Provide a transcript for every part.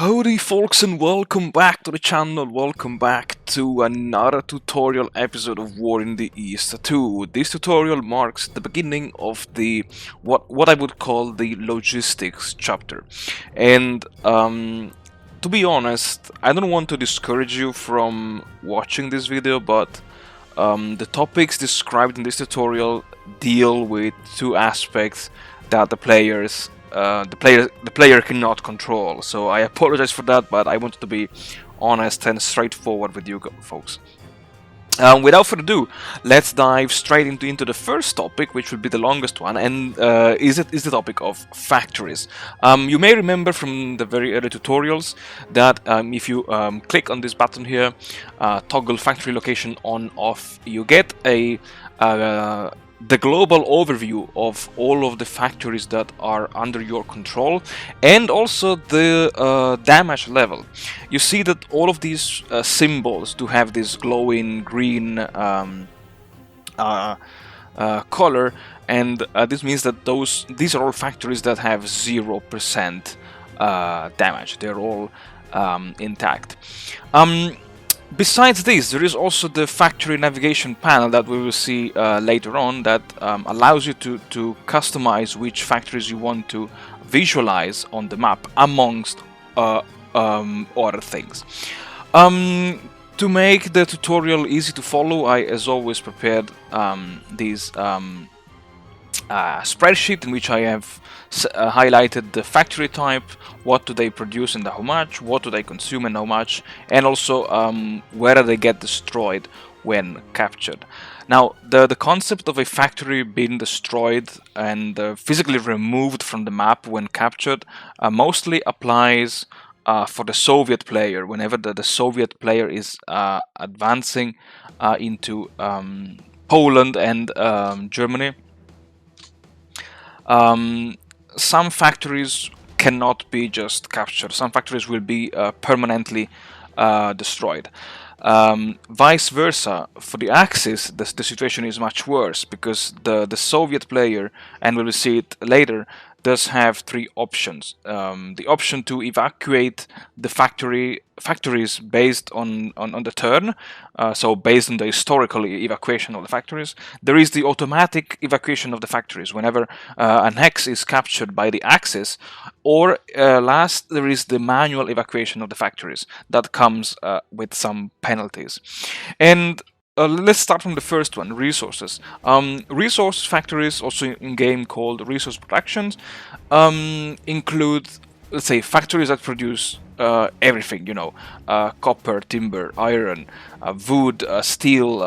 Howdy folks and welcome back to the channel, welcome back to another tutorial episode of War in the East 2. This tutorial marks the beginning of the what I would call the logistics chapter. And to be honest, I don't want to discourage you from watching this video, but the topics described in this tutorial deal with two aspects that the player cannot control. So I apologize for that, but I wanted to be honest and straightforward with you folks. Without further ado, let's dive straight into the first topic, which will be the longest one, and is the topic of factories. You may remember from the very early tutorials that if you click on this button here, toggle factory location on off, you get the global overview of all of the factories that are under your control, and also the damage level. You see that all of these symbols do have this glowing green color, and this means that these are all factories that have 0% damage. They're all intact. Besides this, there is also the factory navigation panel that we will see later on that allows you to customize which factories you want to visualize on the map, amongst other things. To make the tutorial easy to follow, I, as always, prepared this spreadsheet in which I have highlighted the factory type, what do they produce and how much, what do they consume and how much, and also whether they get destroyed when captured. Now, the concept of a factory being destroyed and physically removed from the map when captured mostly applies for the Soviet player. Whenever the Soviet player is advancing into Poland and Germany, some factories cannot be just captured. Some factories will be permanently destroyed. Vice versa, for the Axis, the situation is much worse, because the Soviet player, and we will see it later, does have three options. The option to evacuate the factories based on the turn, so based on the historical evacuation of the factories. There is the automatic evacuation of the factories whenever an hex is captured by the Axis, or last, there is the manual evacuation of the factories that comes with some penalties. And let's start from the first one, resources. Resource factories, also in game called resource productions, include, let's say, factories that produce everything, copper, timber, iron, wood, steel,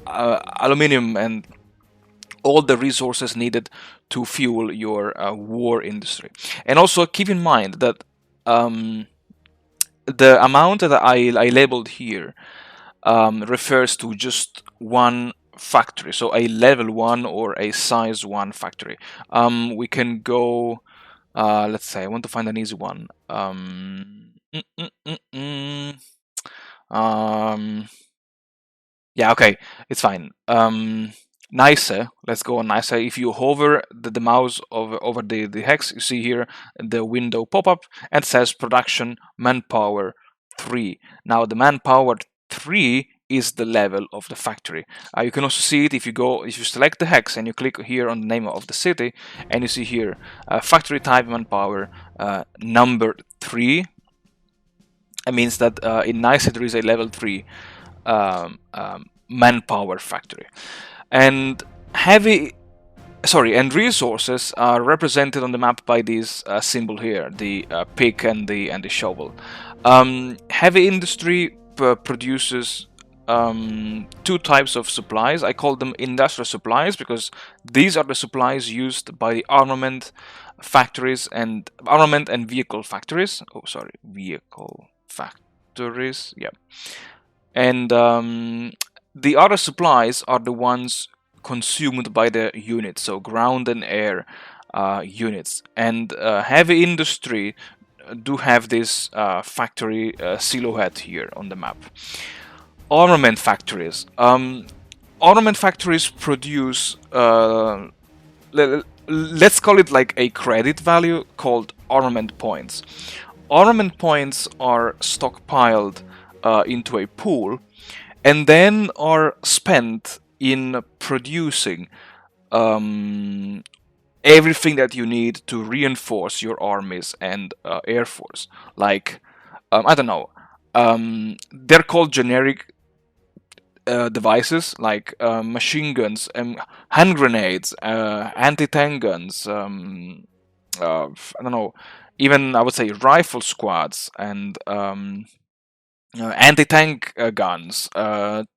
aluminium, and all the resources needed to fuel your war industry. And also keep in mind that the amount that I labeled here refers to just one factory, so a level 1 or a size 1 factory. We can go, let's say I want to find an easy one. Yeah, okay, it's fine. Nice, let's go on nice. If you hover the mouse over the hex, you see here the window pop up and says production manpower 3. Now the manpower 3 is the level of the factory. You can also see it if you select the hex and you click here on the name of the city, and you see here factory type manpower number 3. It means that in NICE there is a level 3 manpower factory. And resources are represented on the map by this symbol here, the pick and the shovel. Heavy industry produces two types of supplies. I call them industrial supplies because these are the supplies used by the armament factories and armament and vehicle factories. Oh, sorry, vehicle factories. Yeah, and the other supplies are the ones consumed by the units, so ground and air units. And heavy industry do have this factory silhouette here on the map. Armament factories. Armament factories produce, let's call it like a credit value called armament points. armament points are stockpiled into a pool and then are spent in producing um, everything that you need to reinforce your armies and air force. Like, I don't know, they're called generic devices like machine guns, hand grenades, anti-tank guns. I don't know, even I would say rifle squads and anti-tank guns,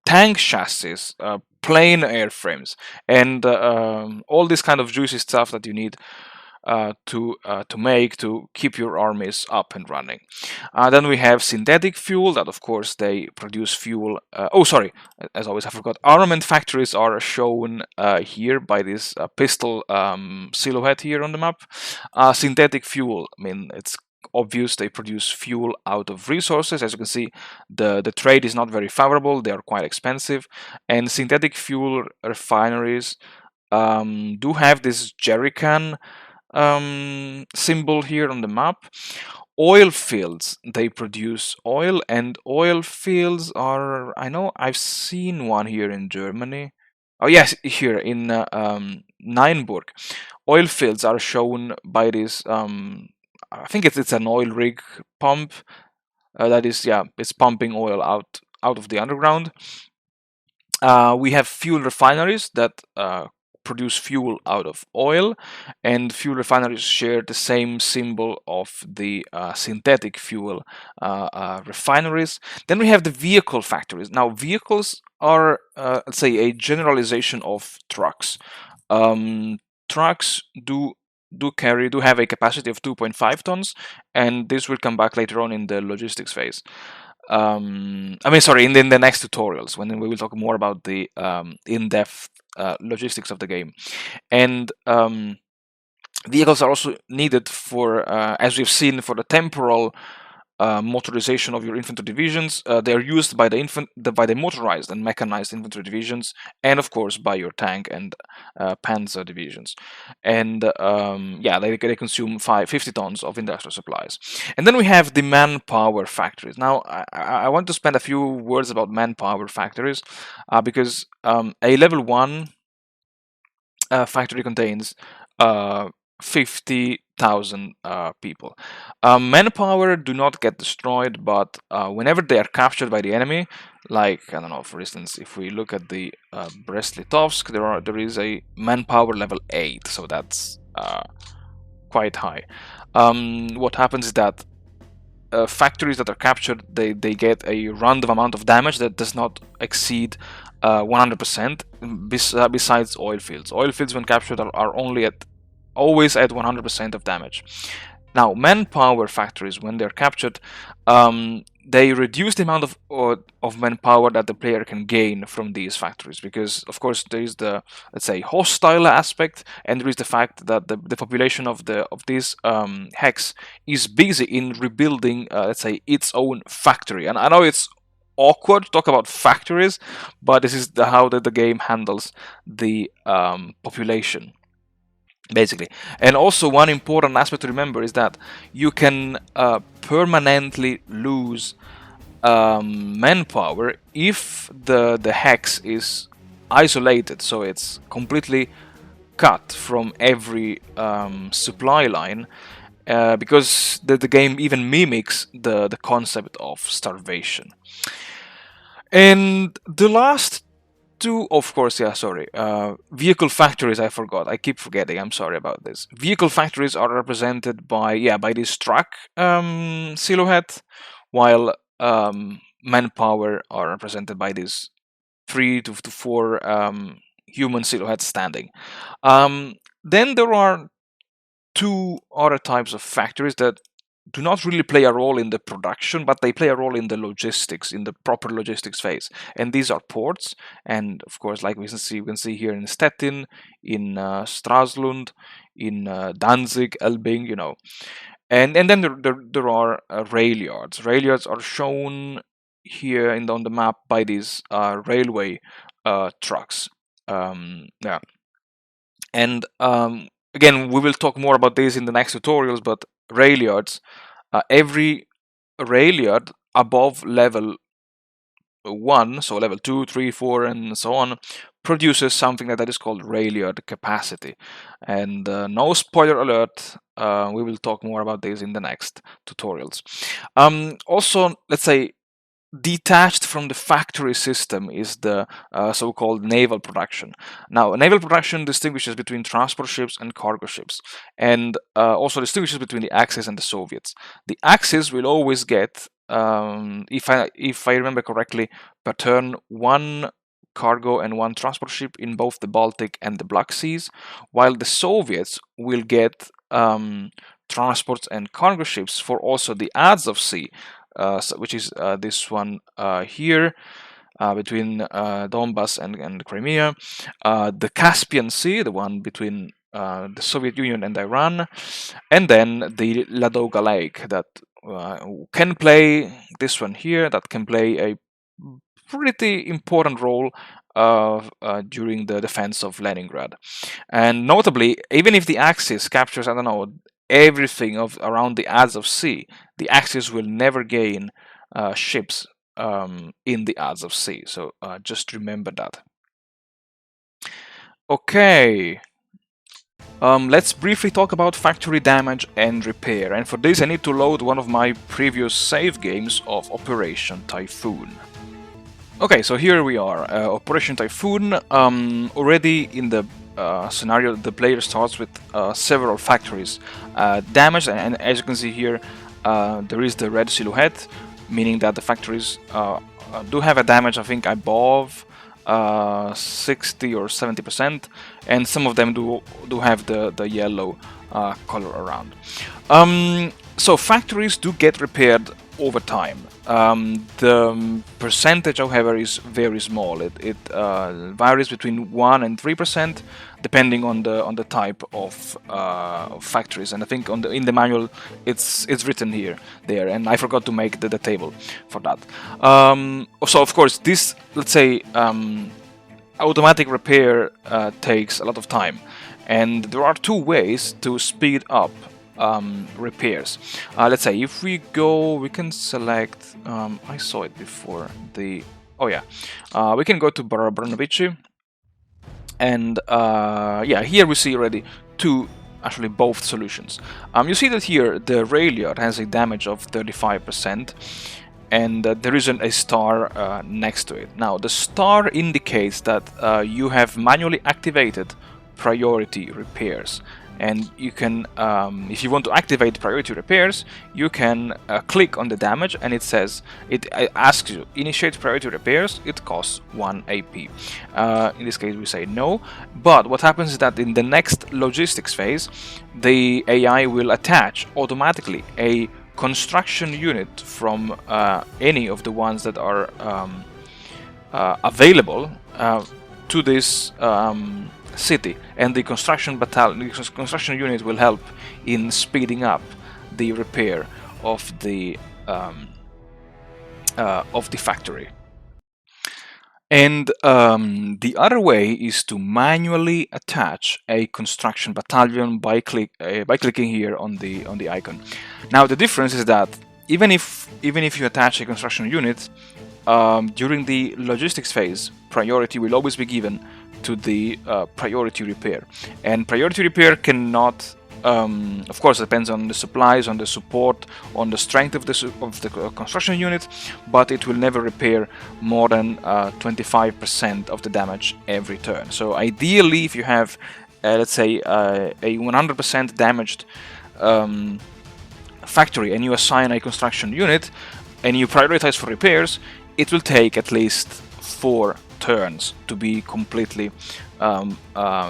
tank chassis, plane airframes, and all this kind of juicy stuff that you need to make to keep your armies up and running. Then we have synthetic fuel that, of course, they produce fuel. Oh, sorry, as always, I forgot. Armament factories are shown here by this pistol silhouette here on the map. Synthetic fuel, I mean, it's obvious they produce fuel out of resources. As you can see, the trade is not very favorable. They are quite expensive, and synthetic fuel refineries do have this jerrycan symbol here on the map. Oil fields, they produce oil, and oil fields are, I know I've seen one here in Germany. Oh yes, here in Nienburg. Oil fields are shown by this I think it's an oil rig pump that is, yeah, it's pumping oil out of the underground. We have fuel refineries that produce fuel out of oil, and fuel refineries share the same symbol of the synthetic fuel refineries. Then we have the vehicle factories. Now, vehicles are, let's say, a generalization of trucks. Trucks do have a capacity of 2.5 tons, and this will come back later on in the logistics phase. I mean, sorry, in the next tutorials when we will talk more about the in-depth logistics of the game. And vehicles are also needed for, as we've seen, for the temporal motorization of your infantry divisions. They are used by the motorized and mechanized infantry divisions, and of course by your tank and panzer divisions. And yeah, they consume 50 tons of industrial supplies. And then we have the manpower factories. Now, I want to spend a few words about manpower factories because a level 1 factory contains 50,000 people. Manpower do not get destroyed, but whenever they are captured by the enemy, like, I don't know, for instance, if we look at the Brest-Litovsk, there is a manpower level 8, so that's quite high. What happens is that factories that are captured, they get a random amount of damage that does not exceed 100%. Besides oil fields, when captured, are only at always at 100% of damage. Now, manpower factories, when they're captured, they reduce the amount of manpower that the player can gain from these factories, because of course there is the, let's say, hostile aspect, and there is the fact that the population of these hex is busy in rebuilding, let's say, its own factory. And I know it's awkward to talk about factories, but this is how the game handles the population, basically. And also, one important aspect to remember is that you can permanently lose manpower if the hex is isolated, so it's completely cut from every supply line, because the game even mimics the concept of starvation. And the last two, of course, yeah, sorry, vehicle factories, I forgot, I keep forgetting, I'm sorry about this. Vehicle factories are represented by, yeah, by this truck silhouette, while manpower are represented by these 3 to 4 human silhouettes standing. Then there are two other types of factories that do not really play a role in the production, but they play a role in the logistics, in the proper logistics phase. And these are ports, and of course, like we can see here in Stettin, in Straslund, in Danzig, Elbing, you know. And then there are rail yards. Rail yards are shown here on the map by these railway trucks. Yeah, and again, we will talk more about this in the next tutorials, but rail yards every Rayliard above level 1, so level 2, 3, 4, and so on, produces something that is called Rayliard capacity. And no spoiler alert, we will talk more about this in the next tutorials. Also, let's say, detached from the factory system is the so-called naval production. Now, naval production distinguishes between transport ships and cargo ships, and also distinguishes between the Axis and the Soviets. The Axis will always get, if I remember correctly, per turn, 1 cargo and 1 transport ship in both the Baltic and the Black Seas, while the Soviets will get transports and cargo ships for also the Azov Sea, which is this one here, between Donbass and Crimea, the Caspian Sea, the one between the Soviet Union and Iran, and then the Ladoga Lake, that can play, this one here, that can play a pretty important role during the defense of Leningrad. And notably, even if the Axis captures, I don't know, everything of around the Azov Sea, the Axis will never gain ships in the Azov Sea. So just remember that. Okay. Let's briefly talk about factory damage and repair. And for this, I need to load one of my previous save games of Operation Typhoon. Okay, so here we are, Operation Typhoon. Already in the scenario, the player starts with several factories damaged, and as you can see here, there is the red silhouette, meaning that the factories do have a damage, I think, above 60 or 70%, and some of them do have the yellow color around. So factories do get repaired over time. The percentage, however, is very small. It varies between 1 and 3%, depending on the type of factories. And I think in the manual it's written there, and I forgot to make the table for that. So of course this, let's say, automatic repair takes a lot of time, and there are 2 ways to speed up repairs. Let's say if we go, we can select, I saw it before, we can go to Brnovici, and yeah, here we see already both solutions. You see that here the Rayliard has a damage of 35%, and there isn't a star next to it. Now the star indicates that you have manually activated priority repairs, and you can, if you want to activate priority repairs, you can click on the damage, and it asks you, initiate priority repairs, it costs 1 AP. In this case we say no, but what happens is that in the next logistics phase, the AI will attach automatically a construction unit from any of the ones that are available to this city, and the construction unit will help in speeding up the repair of the factory. And the other way is to manually attach a construction battalion by clicking here on the icon. Now the difference is that even if you attach a construction unit, during the logistics phase, priority will always be given to the priority repair, and priority repair cannot, of course, it depends on the supplies, on the support, on the strength of the construction unit, but it will never repair more than 25% of the damage every turn. So ideally, if you have, let's say, a 100% damaged factory, and you assign a construction unit, and you prioritize for repairs, it will take at least 4 turns to be completely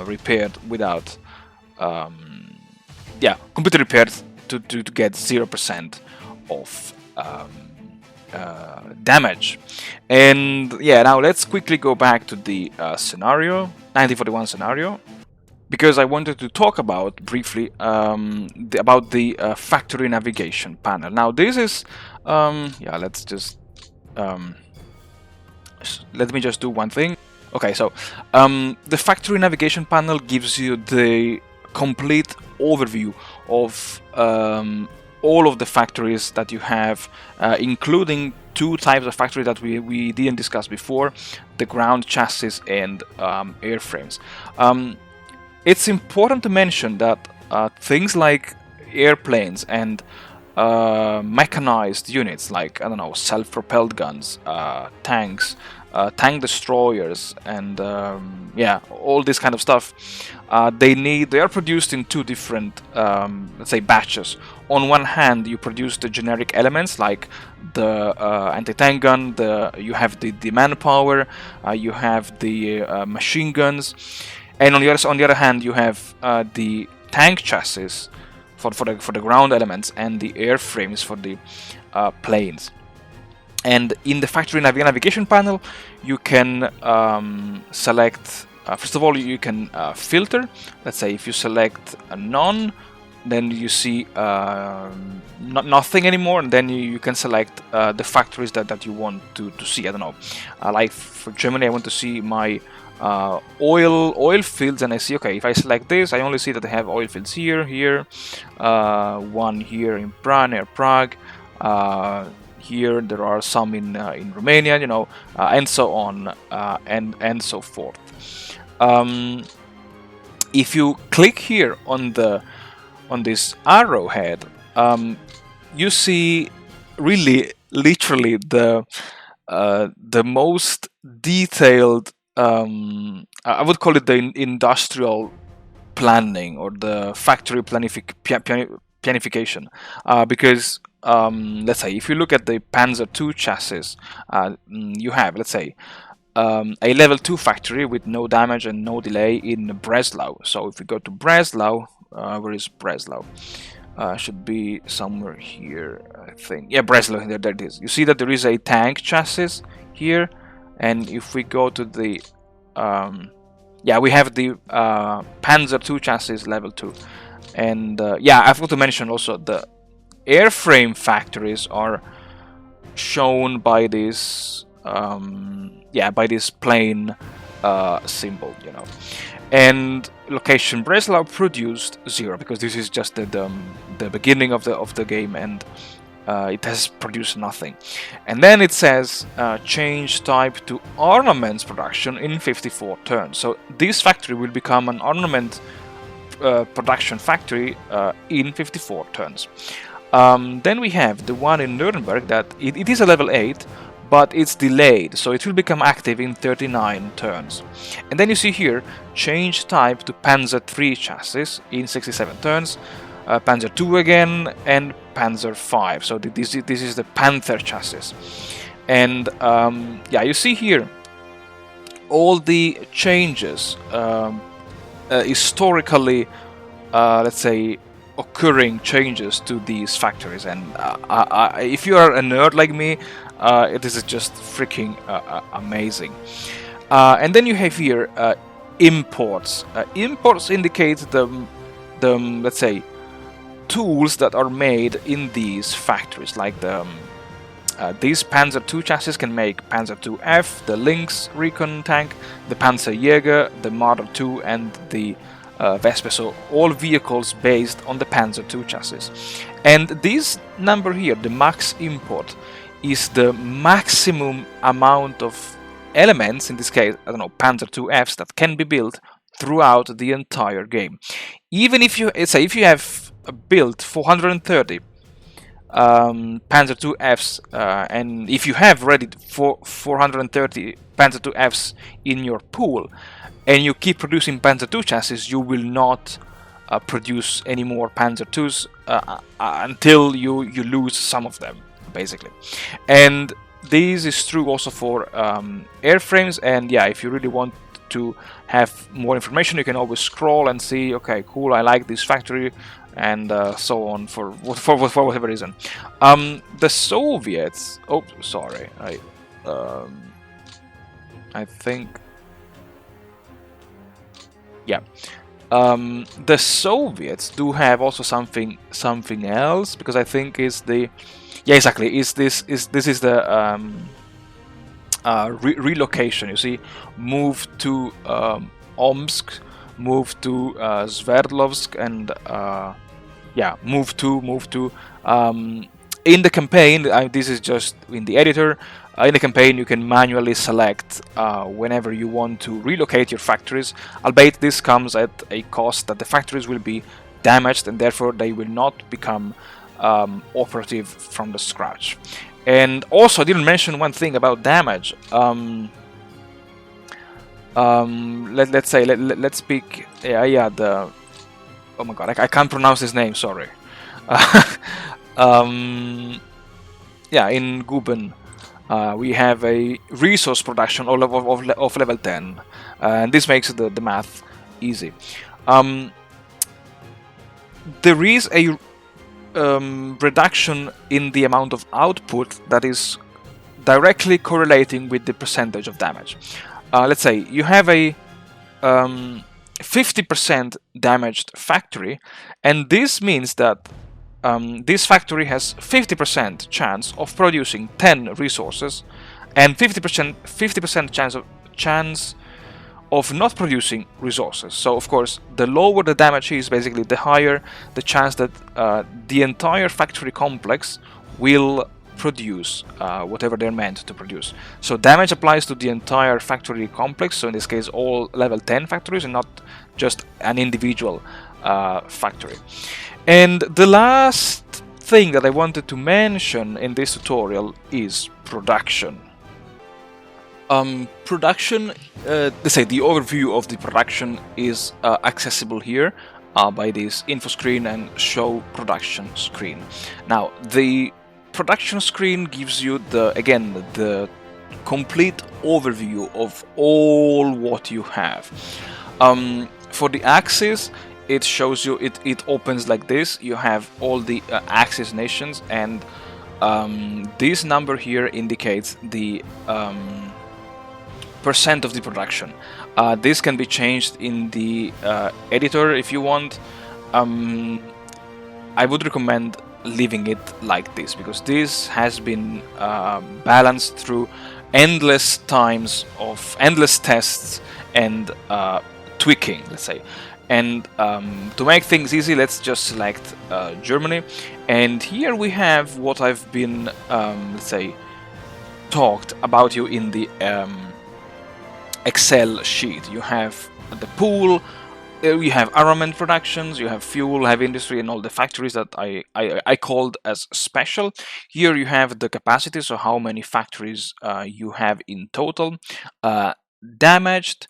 repaired without completely repaired to get 0% of damage. And yeah, now let's quickly go back to the scenario, 1941 scenario, because I wanted to talk about briefly about the factory navigation panel. Now this is let's just let me just do one thing. Okay, so the factory navigation panel gives you the complete overview of all of the factories that you have, including two types of factory that we didn't discuss before, the ground chassis and airframes. It's important to mention that things like airplanes and mechanized units like, I don't know, self-propelled guns, tanks, tank destroyers, and yeah, all this kind of stuff, they are produced in two different, let's say, batches. On one hand, you produce the generic elements like the anti-tank gun, you have the manpower, you have the machine guns, and on the other hand, you have the tank chassis for the ground elements and the airframes for the planes. And in the factory navigation panel, you can select. First of all, you can filter. Let's say if you select a none, then you see nothing anymore, and then you can select the factories that you want to see. I don't know, like for Germany, I want to see my oil fields, and I see, okay, if I select this, I only see that I have oil fields here, one here in Prague, here there are some in Romania, you know, and so on, and so forth. If you click here on this arrowhead, you see really literally the most detailed, I would call it the industrial planning or the factory planification, because let's say if you look at the Panzer II chassis, you have, let's say, a level 2 factory with no damage and no delay in Breslau. So if we go to Breslau, where is Breslau? Should be somewhere here, I think. Yeah, Breslau, there it is. You see that there is a tank chassis here, and if we go to the yeah, we have the Panzer II chassis level 2, and yeah, I forgot to mention also the airframe factories are shown by this yeah, by this plain symbol, you know. And location Breslau produced 0, because this is just the beginning of the game, and it has produced nothing. And then it says change type to armaments production in 54 turns. So this factory will become an armament production factory in 54 turns. Then we have the one in Nuremberg that it is a level 8, but it's delayed, so it will become active in 39 turns. And then you see here, change type to Panzer III chassis in 67 turns, Panzer II again, and Panzer V. So this is the Panther chassis. And yeah, you see here all the changes, historically, let's say, occurring changes to these factories. And if you are a nerd like me, this is just freaking amazing. And then you have here imports. Imports indicate the let's say, tools that are made in these factories, like these Panzer II chassis can make Panzer IIF, the Lynx recon tank, the Panzerjäger, the Marder II, and the Vespa, so all vehicles based on the Panzer II chassis. And this number here, the max import, is the maximum amount of elements, in this case, I don't know, Panzer IIFs, that can be built throughout the entire game. Even if you, say, if you have built 430 Panzer IIFs, and if you have already 430 Panzer IIFs in your pool, and you keep producing Panzer II chassis, you will not produce any more Panzer IIs until you lose some of them, basically. And this is true also for airframes. And yeah, if you really want to have more information, you can always scroll and see, okay, cool, I like this factory, and so on, for whatever reason. The Soviets, oh, sorry, I think, yeah, the Soviets do have also something else, because I think is the, yeah, exactly, this is the relocation. You see, move to Omsk, move to Sverdlovsk, and yeah, move to. In the campaign, this is just in the editor. In the campaign, you can manually select whenever you want to relocate your factories, albeit this comes at a cost that the factories will be damaged and therefore they will not become operative from the scratch. And also, I didn't mention one thing about damage. Let's say let's pick the, oh my god, I can't pronounce his name, sorry. um, yeah, in Guben we have a resource production of level 10, and this makes the math easy. There is a reduction in the amount of output that is directly correlating with the percentage of damage. Let's say you have a 50% damaged factory, and this means that this factory has 50% chance of producing 10 resources, and 50% chance of not producing resources. So of course, the lower the damage is, basically the higher the chance that the entire factory complex will produce whatever they're meant to produce. So damage applies to the entire factory complex, so in this case all level 10 factories and not just an individual factory. And the last thing that I wanted to mention in this tutorial is production. Production, let's say the overview of the production is accessible here by this info screen and show production screen. Now, the production screen gives you the complete overview of all what you have. For the axis, it shows you, it opens like this. You have all the axis nations, and this number here indicates the percent of the production. This can be changed in the editor if you want. I would recommend leaving it like this, because this has been balanced through endless times of endless tests and tweaking, let's say. And to make things easy, let's just select Germany, and here we have what I've been let's say talked about you in the Excel sheet. You have the pool, you have armament productions, you have fuel, heavy industry, and all the factories that I called as special. Here you have the capacity, so how many factories you have in total. Damaged,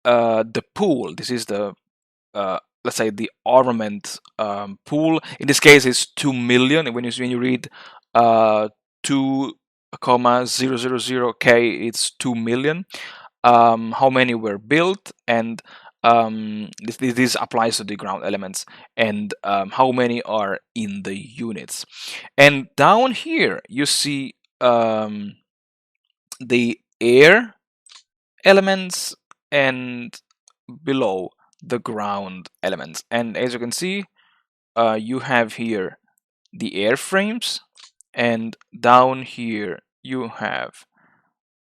the pool, this is the let's say the armament pool. In this case it's 2 million. When you read 2,000k, it's 2 million. How many were built, and this applies to the ground elements, and how many are in the units. And down here you see the air elements, and below the ground elements. And as you can see, you have here the airframes, and down here you have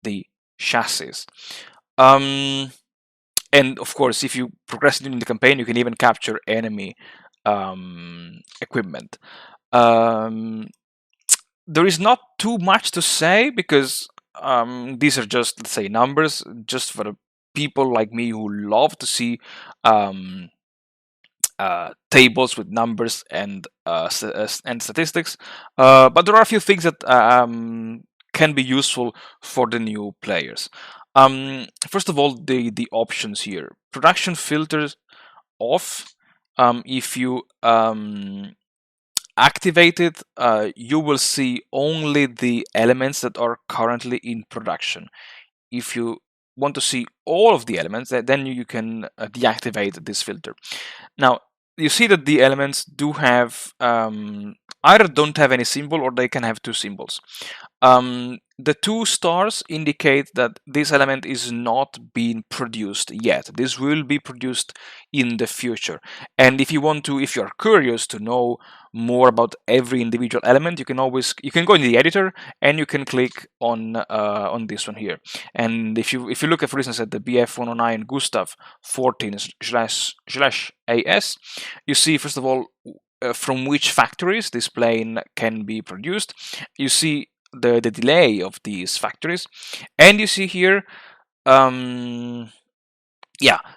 the chassis. And of course, if you progress in the campaign, you can even capture enemy equipment. There is not too much to say, because these are just, let's say, numbers, just for the people like me who love to see tables with numbers and statistics. But there are a few things that can be useful for the new players. First of all, the options here. Production filters off. If you activate it, you will see only the elements that are currently in production. If you want to see all of the elements, then you can deactivate this filter. Now, you see that the elements do have either don't have any symbol, or they can have two symbols. The 2 stars indicate that this element is not being produced yet. This will be produced in the future. And if you're curious to know more about every individual element, you can go in the editor and you can click on this one here. And if you look at, for instance, at the BF109 Gustav 14/AS, you see, first of all, from which factories this plane can be produced. You see the delay of these factories, and you see here, yeah,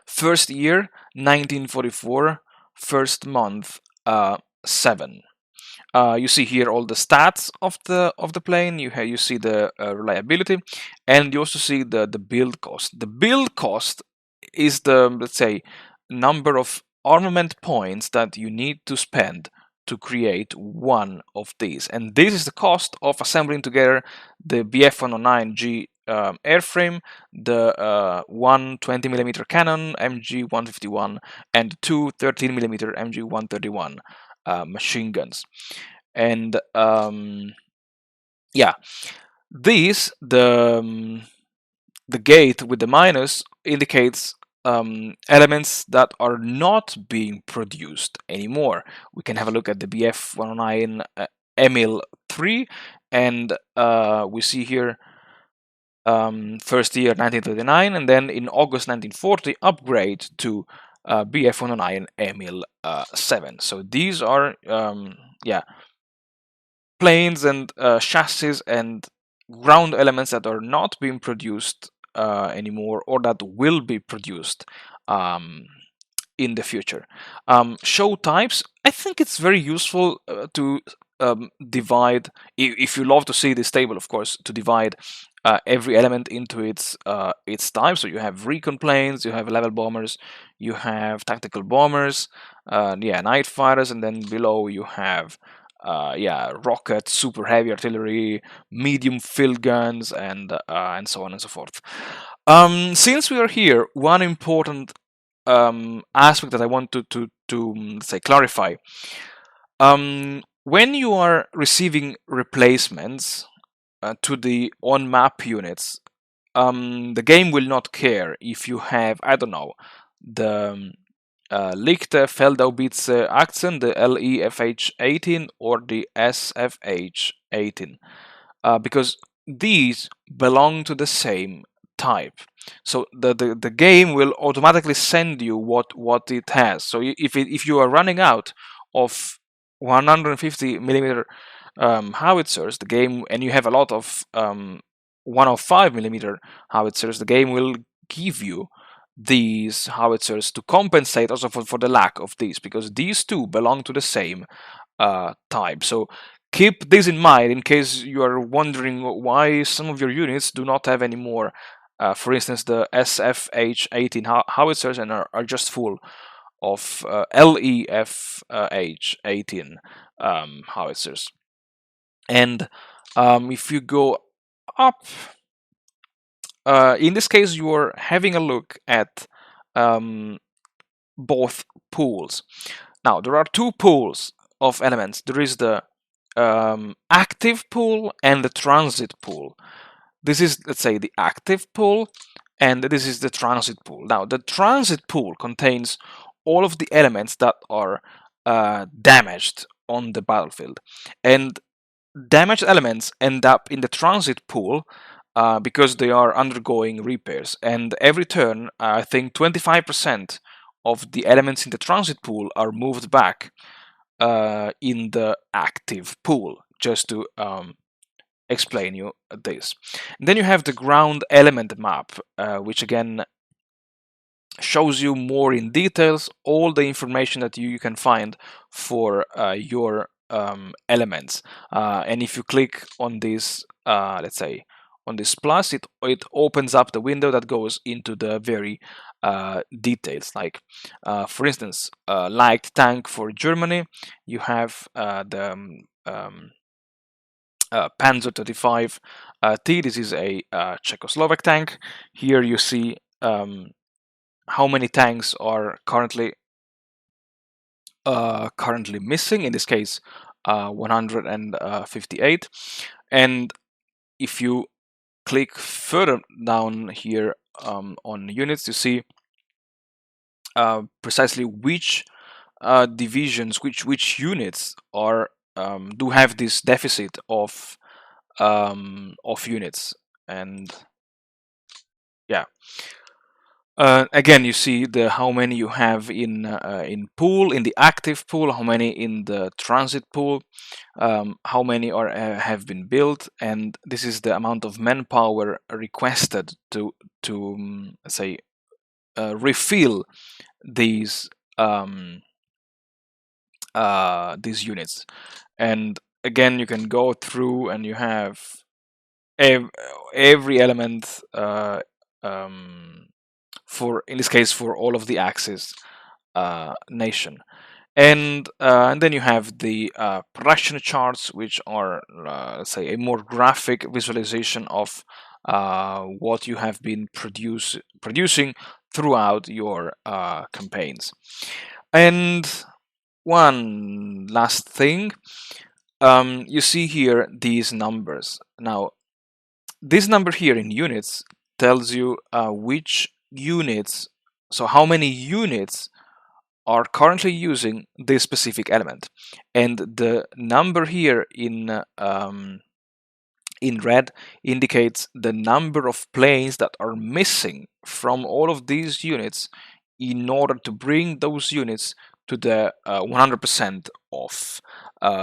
first year 1944, first month 7. You see here all the stats of the plane. You see the reliability, and you also see the build cost. The build cost is the, let's say, number of armament points that you need to spend to create one of these, and this is the cost of assembling together the Bf-109G airframe, the one 20mm cannon MG-151, and two 13mm MG-131 machine guns. And yeah, these, the gate with the minus indicates elements that are not being produced anymore. We can have a look at the Bf-109 Emil 3, and we see here first year 1939, and then in August 1940 upgrade to Bf-109 Emil 7. So these are yeah, planes and chassis and ground elements that are not being produced anymore, or that will be produced in the future. Show types. I think it's very useful to divide, if you love to see this table, of course, to divide every element into its type. So you have recon planes, you have level bombers, you have tactical bombers, yeah, night fighters, and then below you have yeah, rockets, super heavy artillery, medium field guns, and so on and so forth. Since we are here, one important aspect that I want to say clarify. When you are receiving replacements to the on-map units, the game will not care if you have, I don't know, the Lichte Feldaubitze Aktien, the LEFH-18 or the SFH-18, because these belong to the same type. So the game will automatically send you what it has. So if you are running out of 150 millimeter howitzers, the game, and you have a lot of 105 millimeter howitzers, the game will give you these howitzers to compensate also for the lack of these, because these two belong to the same type. So keep this in mind in case you are wondering why some of your units do not have any more, for instance, the SFH-18 howitzers, and are just full of LEFH-18 howitzers. And if you go up, in this case, you are having a look at both pools. Now, there are two pools of elements. There is the active pool and the transit pool. This is, let's say, the active pool, and this is the transit pool. Now, the transit pool contains all of the elements that are damaged on the battlefield, and damaged elements end up in the transit pool because they are undergoing repairs. And every turn, I think 25% of the elements in the transit pool are moved back in the active pool, just to explain you this. And then you have the ground element map, which again shows you more in details all the information that you can find for your elements. And if you click on this, let's say on this plus, it opens up the window that goes into the very details. Like for instance, light tank for Germany, you have the Panzer 35 T. This is a Czechoslovak tank. Here you see how many tanks are currently missing. In this case, 158. And if you click further down here on units, you see precisely which divisions, which units are do have this deficit of units. And yeah, Again, you see the how many you have in pool, in the active pool, how many in the transit pool, how many are have been built, and this is the amount of manpower requested to say refill these these units. And again, you can go through and you have ev- every element for, in this case, for all of the Axis nation. And then you have the production charts, which are, say, a more graphic visualization of what you have been producing throughout your campaigns. And one last thing, you see here these numbers. Now, this number here in units tells you which units, so how many units are currently using this specific element, and the number here in red indicates the number of planes that are missing from all of these units in order to bring those units to the 100% of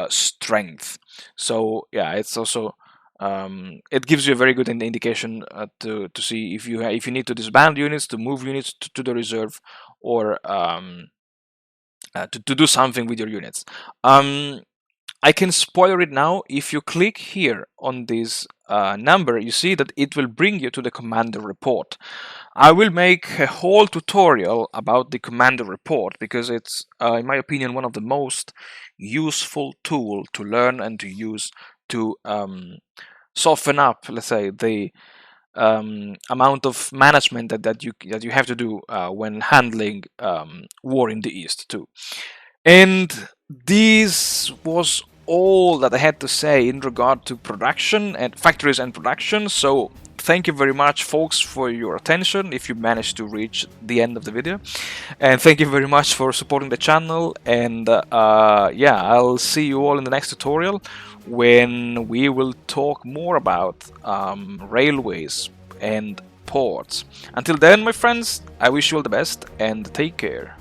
strength. So yeah, it's also it gives you a very good indication to see if you need to disband units, to move units to the reserve, or to do something with your units. I can spoiler it now. If you click here on this number, you see that it will bring you to the commander report. I will make a whole tutorial about the commander report because it's, in my opinion, one of the most useful tool to learn and to use to soften up, let's say, the amount of management that you have to do when handling war in the East too. And this was all that I had to say in regard to production and factories and production. So thank you very much, folks, for your attention if you managed to reach the end of the video, and thank you very much for supporting the channel. And yeah, I'll see you all in the next tutorial when we will talk more about railways and ports. Until then, my friends, I wish you all the best and take care.